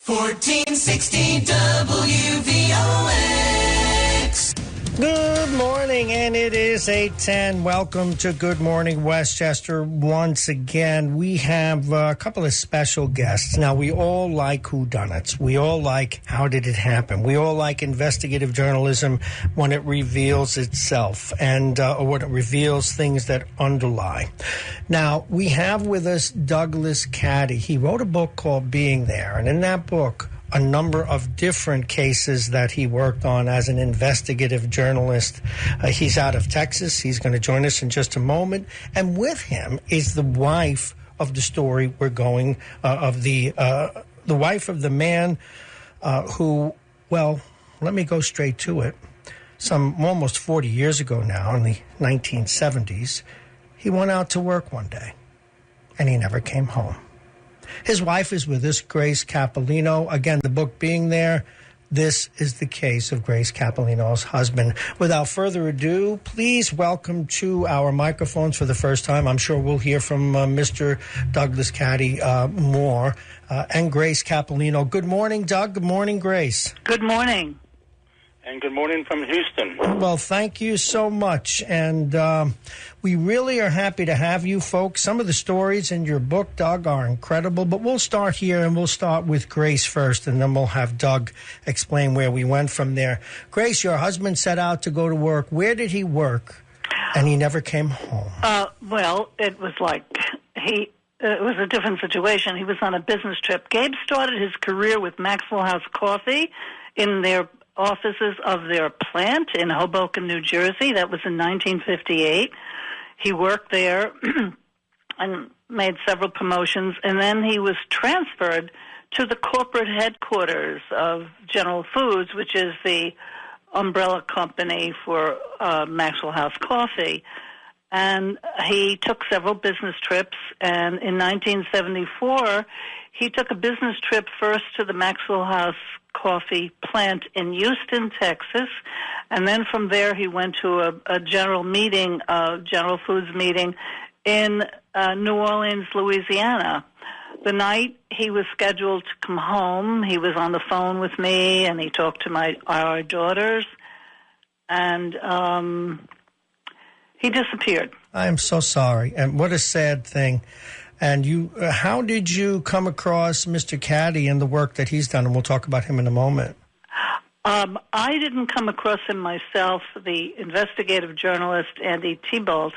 1460 WVOX. Good morning, and it is 8:10. Welcome to Good Morning Westchester. Once again, we have a couple of special guests. Now, we all like whodunits. We all like how did it happen. We all like investigative journalism when it reveals itself and or when it reveals things that underlie. Now, we have with us Douglas Caddy. He wrote a book called Being There, and in that book, a number of different cases that he worked on as an investigative journalist. He's out of Texas. He's going to join us in just a moment. And with him is the wife of the story we're going, the wife of the man who, well, let me go straight to it. Some almost 40 years ago now, in the 1970s, he went out to work one day, and he never came home. His wife is with us, Grace Caporino. Again, the book Being There, this is the case of Grace Caporino's husband. Without further ado, please welcome to our microphones for the first time. I'm sure we'll hear from Mr. Douglas Caddy more, and Grace Caporino. Good morning, Doug. Good morning, Grace. Good morning. And good morning from Houston. Well, thank you so much. And we really are happy to have you folks. Some of the stories in your book, Doug, are incredible. But we'll start here, and we'll start with Grace first, and then we'll have Doug explain where we went from there. Grace, your husband set out to go to work. Where did he work? And he never came home. Well, it was like it was a different situation. He was on a business trip. Gabe started his career with Maxwell House Coffee in their offices of their plant in Hoboken, New Jersey. That was in 1958. He worked there and made several promotions, and then he was transferred to the corporate headquarters of General Foods, which is the umbrella company for Maxwell House Coffee. And he took several business trips, and in 1974, he took a business trip first to the Maxwell House Coffee plant in Houston, Texas, and then from there he went to a general meeting, General Foods meeting in New Orleans, Louisiana. The night he was scheduled to come home, he was on the phone with me, and he talked to our daughters, and he disappeared. I am so sorry, and what a sad thing. And you, how did you come across Mr. Caddy and the work that he's done? And we'll talk about him in a moment. I didn't come across him myself. The investigative journalist, Andy Thibault,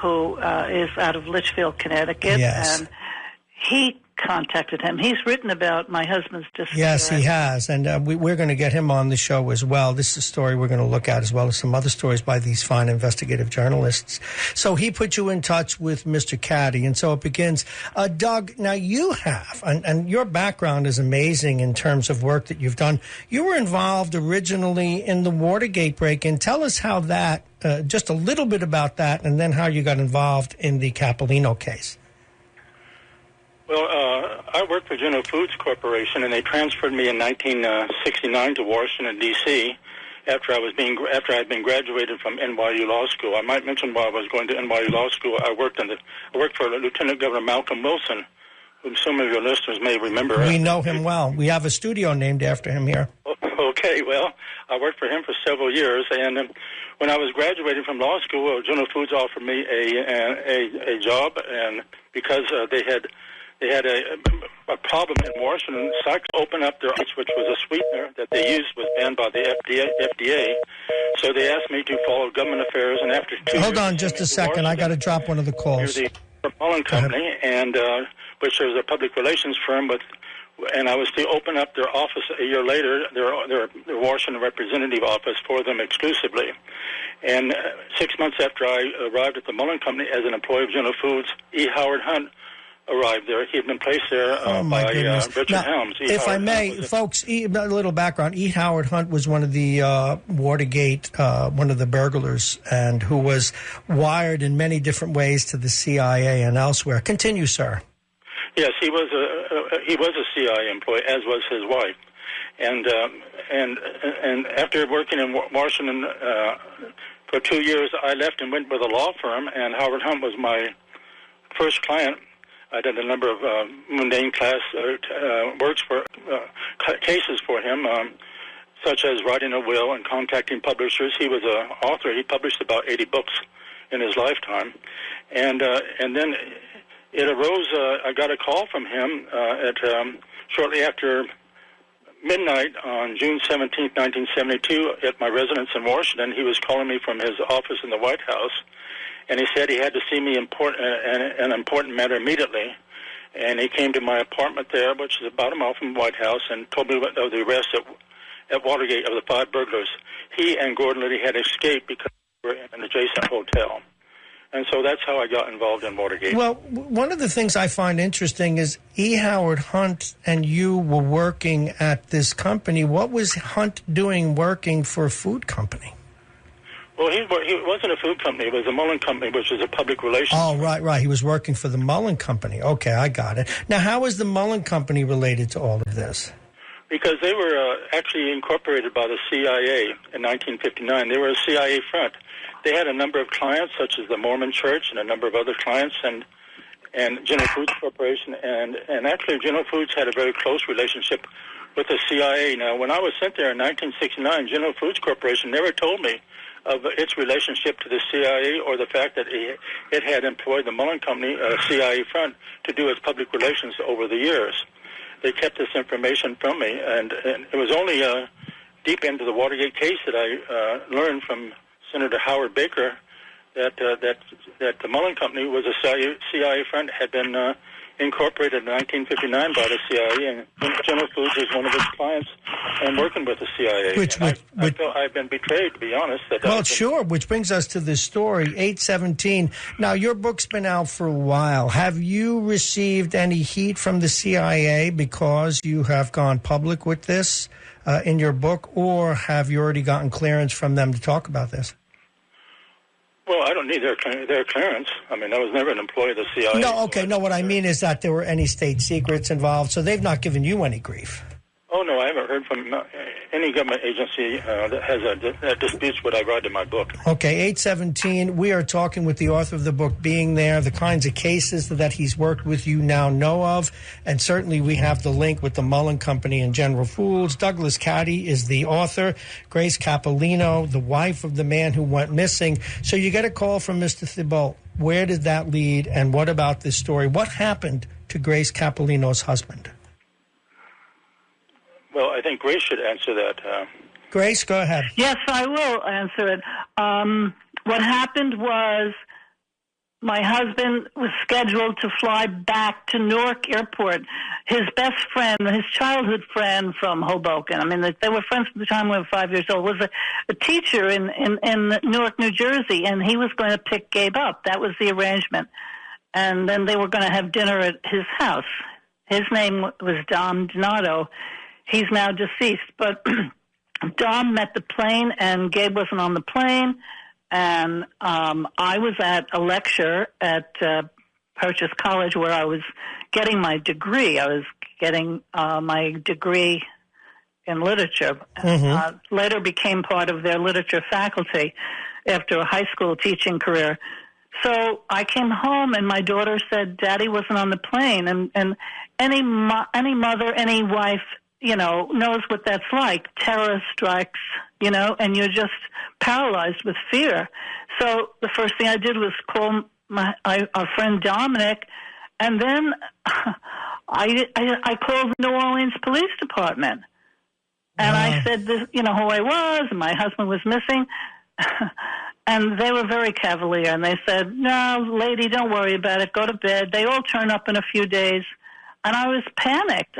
who is out of Litchfield, Connecticut. Yes. And he contacted him. He's written about my husband's disappearance. Yes, he has. And we're going to get him on the show as well. This is a story we're going to look at, as well as some other stories by these fine investigative journalists. So he put you in touch with Mr. Caddy, and so it begins. Doug, now you have, and your background is amazing in terms of work that you've done. You were involved originally in the Watergate break-in. Tell us how that, just a little bit about that, and then how you got involved in the Caporino case. Well, I worked for General Foods Corporation, and they transferred me in 1969 to Washington, D.C. after I had been graduated from NYU Law School. I might mention while I was going to NYU Law School, I worked for Lieutenant Governor Malcolm Wilson, whom some of your listeners may remember. We know him well. We have a studio named after him here. Okay, well, I worked for him for several years, and when I was graduating from law school, General Foods offered me a job, and because they had a problem in Washington. Sykes opened up their ice, which was a sweetener that they used, was banned by the FDA. So they asked me to follow government affairs, and after 2 years... Hold on just a second. I got to drop one of the calls. The Mullen Company, and which was a public relations firm, and I was to open up their office a year later, their Washington representative office for them exclusively. And 6 months after I arrived at the Mullen Company as an employee of General Foods, E. Howard Hunt arrived there. He had been placed there by Richard Helms. If I may, folks, a little background. E. Howard Hunt was one of the Watergate, one of the burglars, and who was wired in many different ways to the CIA and elsewhere. Continue, sir. Yes, he was a CIA employee, as was his wife, and after working in Washington for 2 years, I left and went with a law firm, and Howard Hunt was my first client. I did a number of mundane cases for him, such as writing a will and contacting publishers. He was an author. He published about 80 books in his lifetime. And then it arose, I got a call from him shortly after midnight on June 17, 1972, at my residence in Washington. He was calling me from his office in the White House, and he said he had to see me an important matter immediately. And he came to my apartment there, which is about a mile from the White House, and told me of the arrest at Watergate of the 5 burglars. He and Gordon Liddy had escaped because they were in an adjacent hotel. And so that's how I got involved in Watergate. Well, one of the things I find interesting is E. Howard Hunt and you were working at this company. What was Hunt doing working for a food company? Well, he wasn't a food company. It was a Mullen Company, which is a public relations. Oh, right. He was working for the Mullen Company. Okay, I got it. Now, how is the Mullen Company related to all of this? Because they were actually incorporated by the CIA in 1959. They were a CIA front. They had a number of clients, such as the Mormon Church and a number of other clients, and General Foods Corporation. And actually, General Foods had a very close relationship with the CIA. Now, when I was sent there in 1969, General Foods Corporation never told me of its relationship to the CIA or the fact that it had employed the Mullen Company, CIA front, to do its public relations over the years. They kept this information from me, and it was only deep into the Watergate case that I learned from Senator Howard Baker that the Mullen Company was a CIA front, had been incorporated in 1959 by the CIA, and General Foods was one of its clients and working with the CIA. I feel I've been betrayed, to be honest. Sure, which brings us to this story, 817. Now, your book's been out for a while. Have you received any heat from the CIA because you have gone public with this in your book, or have you already gotten clearance from them to talk about this? Well, I don't need their clearance. I mean, I was never an employee of the CIA. No, okay. No, what I mean is that there were any state secrets involved, so they've not given you any grief. Oh, no, I haven't heard from any government agency that disputes what I write in my book. Okay, 817, we are talking with the author of the book, Being There, the kinds of cases that he's worked with you now know of, and certainly we have the link with the Mullen Company and General Foods. Douglas Caddy is the author, Grace Caporino, the wife of the man who went missing. So you get a call from Mr. Thibault. Where did that lead, and what about this story? What happened to Grace Caporino's husband? Well, I think Grace should answer that. Grace, go ahead. Yes, I will answer it. What happened was my husband was scheduled to fly back to Newark Airport. His best friend, his childhood friend from Hoboken, I mean, they were friends from the time we were 5 years old, was a teacher in Newark, New Jersey, and he was going to pick Gabe up. That was the arrangement. And then they were going to have dinner at his house. His name was Dom Donato. He's now deceased, but Dom met the plane, and Gabe wasn't on the plane, and I was at a lecture at Purchase College where I was getting my degree. I was getting my degree in literature. Mm-hmm. Later became part of their literature faculty after a high school teaching career. So I came home, and my daughter said, Daddy wasn't on the plane, and any mother, any wife, knows what that's like. Terror strikes, and you're just paralyzed with fear. So the first thing I did was call our friend Dominic, and then I called the New Orleans Police Department. And I said, who I was, and my husband was missing. And they were very cavalier, and they said, no, lady, don't worry about it. Go to bed. They all turn up in a few days. And I was panicked.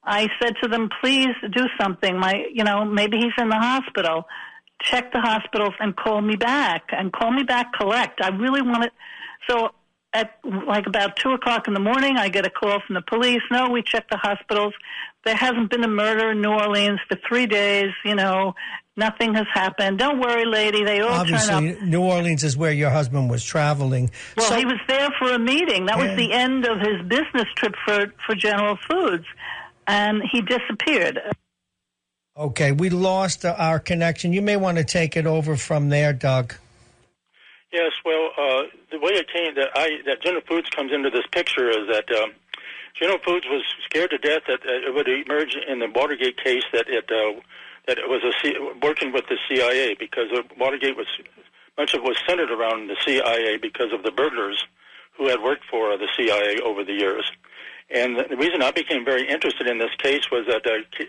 I said to them, please do something. Maybe he's in the hospital. Check the hospitals and call me back. And call me back collect. I really want it. So at about 2 o'clock in the morning, I get a call from the police. No, we checked the hospitals. There hasn't been a murder in New Orleans for 3 days. Nothing has happened. Don't worry, lady. They all turn up. Obviously, New Orleans is where your husband was traveling. Well, he was there for a meeting. That was the end of his business trip for General Foods. And he disappeared. Okay, we lost our connection. You may want to take it over from there, Doug. Yes, well, the way it came that General Foods comes into this picture is that General Foods was scared to death that it would emerge in the Watergate case that it was working with the CIA, because Watergate much of it was centered around the CIA because of the burglars who had worked for the CIA over the years. And the reason I became very interested in this case was that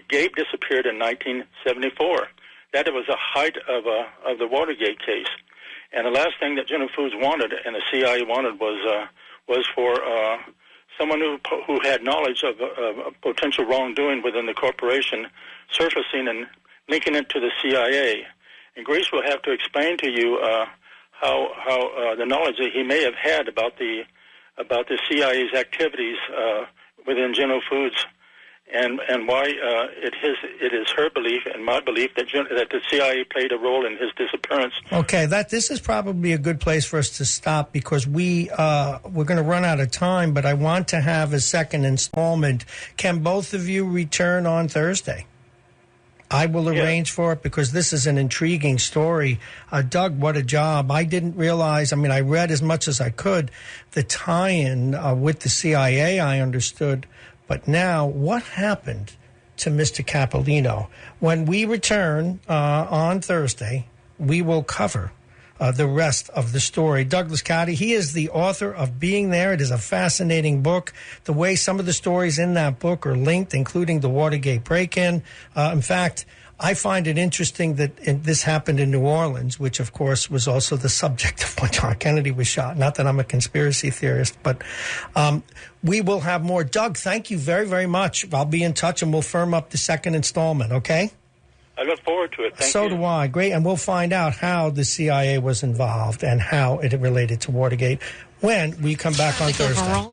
Gabe disappeared in 1974. That was the height of the Watergate case. And the last thing that General Foods wanted and the CIA wanted was for someone who had knowledge of potential wrongdoing within the corporation surfacing and linking it to the CIA. And Grace will have to explain to you how the knowledge that he may have had about the CIA's activities within General Foods, and why it is her belief and my belief that the CIA played a role in his disappearance. Okay, this is probably a good place for us to stop, because we're going to run out of time, but I want to have a second installment. Can both of you return on Thursday? I will arrange for it, because this is an intriguing story. Doug, what a job. I didn't realize, I read as much as I could. The tie-in with the CIA, I understood. But now, what happened to Mr. Caporino? When we return on Thursday, we will cover the rest of the story. Douglas Caddy, he is the author of Being There. It is a fascinating book. The way some of the stories in that book are linked, including the Watergate break-in. In fact, I find it interesting that this happened in New Orleans, which, of course, was also the subject of when John Kennedy was shot. Not that I'm a conspiracy theorist, but we will have more. Doug, thank you very, very much. I'll be in touch, and we'll firm up the second installment, okay? I look forward to it. Thank you. So do I. Great. And we'll find out how the CIA was involved and how it related to Watergate when we come back on Thursday.